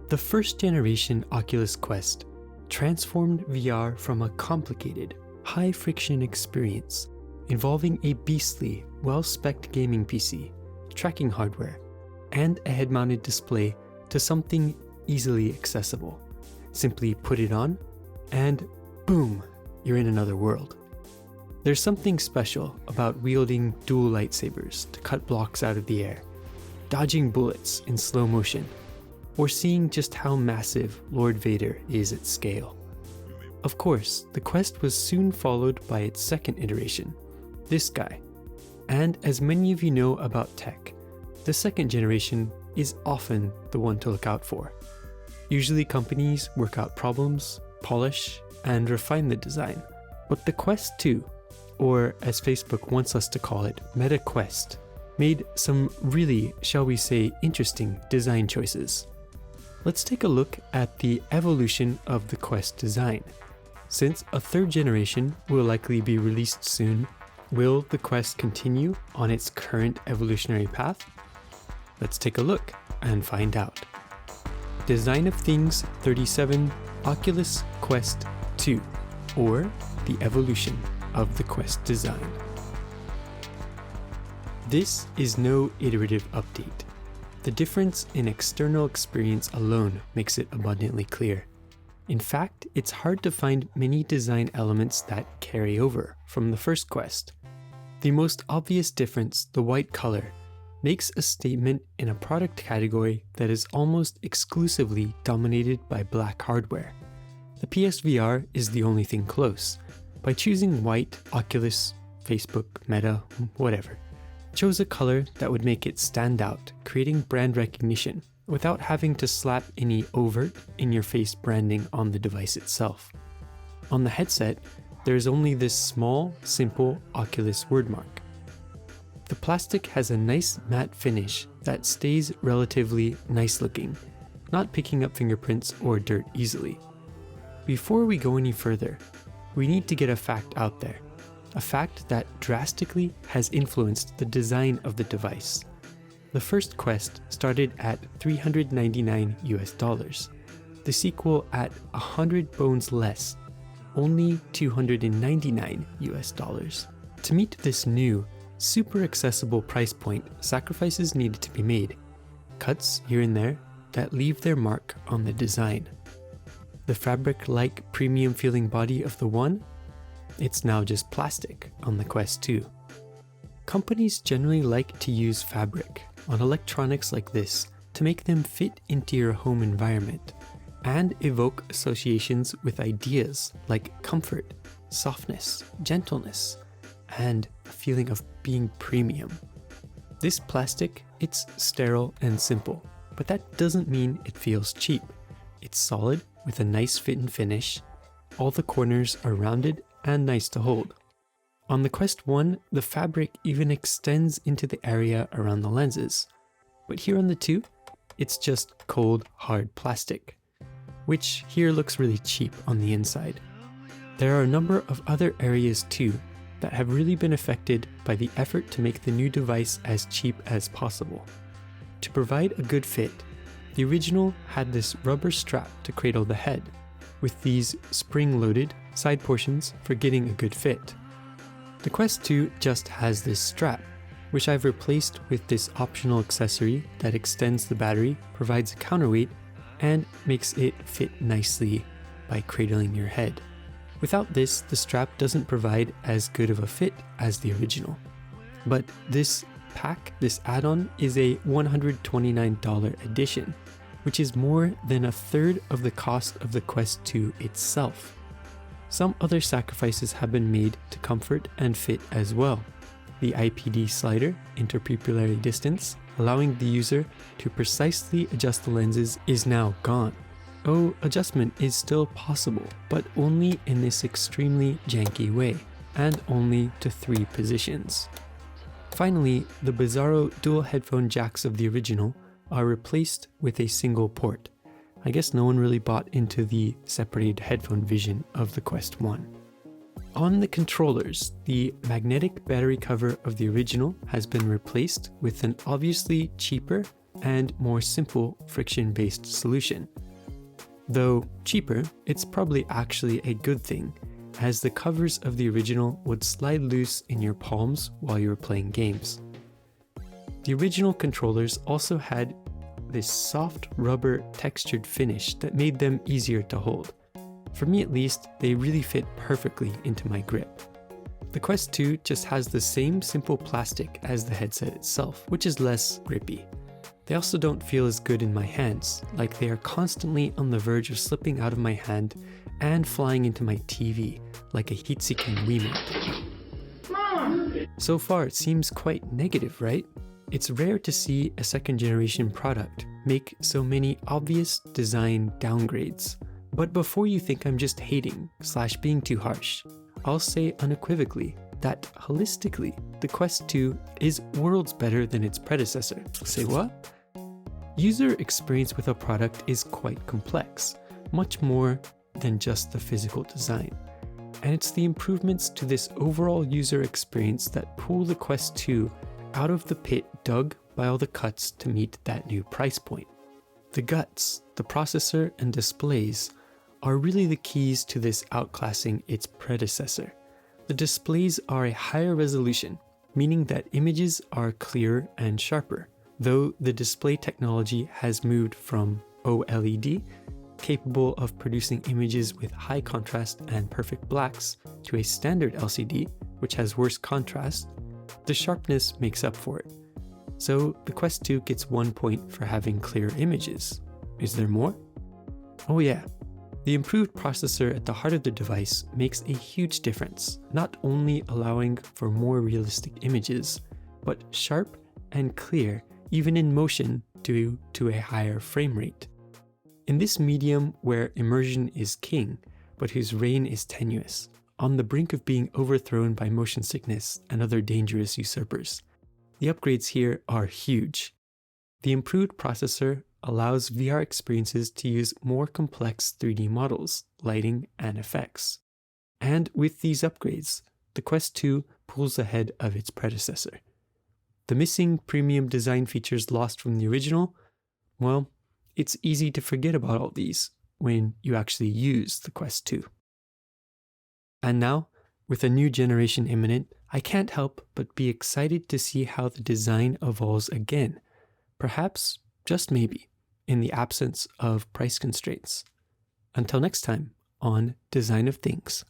The first generation Oculus Quest transformed VR from a complicated, high-friction experience involving a beastly, well-spec'd gaming PC, tracking hardware, and a head-mounted display to something easily accessible. Simply put it on, and boom, you're in another world. There's something special about wielding dual lightsabers to cut blocks out of the air, dodging bullets in slow motion, or seeing just how massive Lord Vader is at scale. Of course, the Quest was soon followed by its second iteration, this guy. And as many of you know about tech, the second generation is often the one to look out for. Usually companies work out problems, polish, and refine the design. But the Quest 2, or as Facebook wants us to call it, Meta Quest, made some really, shall we say, interesting design choices. Let's take a look at the evolution of the Quest design. Since a third generation will likely be released soon, will the Quest continue on its current evolutionary path? Let's take a look and find out. Design of Things 37 Oculus Quest 2, or the evolution of the Quest design. This is no iterative update. The difference in external experience alone makes it abundantly clear. In fact, it's hard to find many design elements that carry over from the first Quest. The most obvious difference, the white color, makes a statement in a product category that is almost exclusively dominated by black hardware. The PSVR is the only thing close. By choosing white, Oculus, Facebook, Meta, whatever, chose a color that would make it stand out, creating brand recognition without having to slap any overt, in-your-face branding on the device itself. On the headset, there is only this small, simple Oculus wordmark. The plastic has a nice matte finish that stays relatively nice looking, not picking up fingerprints or dirt easily. Before we go any further, we need to get a fact out there. A fact that drastically has influenced the design of the device. The first Quest started at $399 US, the sequel at 100 bones less, only $299 US. To meet this new, super accessible price point, sacrifices needed to be made, cuts here and there that leave their mark on the design. The fabric-like premium feeling body of the One, it's now just plastic on the Quest 2. Companies generally like to use fabric on electronics like this to make them fit into your home environment and evoke associations with ideas like comfort, softness, gentleness, and a feeling of being premium. This plastic, it's sterile and simple, but that doesn't mean it feels cheap. It's solid with a nice fit and finish. All the corners are rounded and nice to hold. On the Quest 1, the fabric even extends into the area around the lenses. But here on the 2, it's just cold, hard plastic, which here looks really cheap on the inside. There are a number of other areas too that have really been affected by the effort to make the new device as cheap as possible. To provide a good fit, the original had this rubber strap to cradle the head, with these spring-loaded side portions for getting a good fit. The Quest 2 just has this strap, which I've replaced with this optional accessory that extends the battery, provides a counterweight, and makes it fit nicely by cradling your head. Without this, the strap doesn't provide as good of a fit as the original. But this pack, this add-on, is a $129 edition, which is more than a third of the cost of the Quest 2 itself. Some other sacrifices have been made to comfort and fit as well. The IPD slider, interpupillary distance, allowing the user to precisely adjust the lenses, is now gone. Oh, adjustment is still possible, but only in this extremely janky way, and only to 3 positions. Finally, the bizarro dual headphone jacks of the original are replaced with a single port. I guess no one really bought into the separated headphone vision of the Quest 1. On the controllers, the magnetic battery cover of the original has been replaced with an obviously cheaper and more simple friction-based solution. Though cheaper, it's probably actually a good thing, as the covers of the original would slide loose in your palms while you were playing games. The original controllers also had this soft rubber textured finish that made them easier to hold. For me at least, they really fit perfectly into my grip. The Quest 2 just has the same simple plastic as the headset itself, which is less grippy. They also don't feel as good in my hands, like they are constantly on the verge of slipping out of my hand and flying into my TV, like a heat-seeking Wiimote. So far it seems quite negative, right? It's rare to see a second generation product make so many obvious design downgrades. But before you think I'm just hating / being too harsh, I'll say unequivocally that holistically, the Quest 2 is worlds better than its predecessor. Say what? User experience with a product is quite complex, much more than just the physical design. And it's the improvements to this overall user experience that pull the Quest 2 out of the pit dug by all the cuts to meet that new price point. The guts, the processor, and displays are really the keys to this outclassing its predecessor. The displays are a higher resolution, meaning that images are clearer and sharper, though the display technology has moved from OLED, capable of producing images with high contrast and perfect blacks, to a standard LCD, which has worse contrast. The sharpness makes up for it. So the Quest 2 gets 1 point for having clear images. Is there more? Oh yeah. The improved processor at the heart of the device makes a huge difference, not only allowing for more realistic images, but sharp and clear even in motion due to a higher frame rate. In this medium where immersion is king, but whose reign is tenuous, on the brink of being overthrown by motion sickness and other dangerous usurpers, the upgrades here are huge. The improved processor allows VR experiences to use more complex 3D models, lighting, and effects. And with these upgrades, the Quest 2 pulls ahead of its predecessor. The missing premium design features lost from the original, well, it's easy to forget about all these when you actually use the Quest 2. And now, with a new generation imminent, I can't help but be excited to see how the design evolves again, perhaps, just maybe, in the absence of price constraints. Until next time on Design of Things.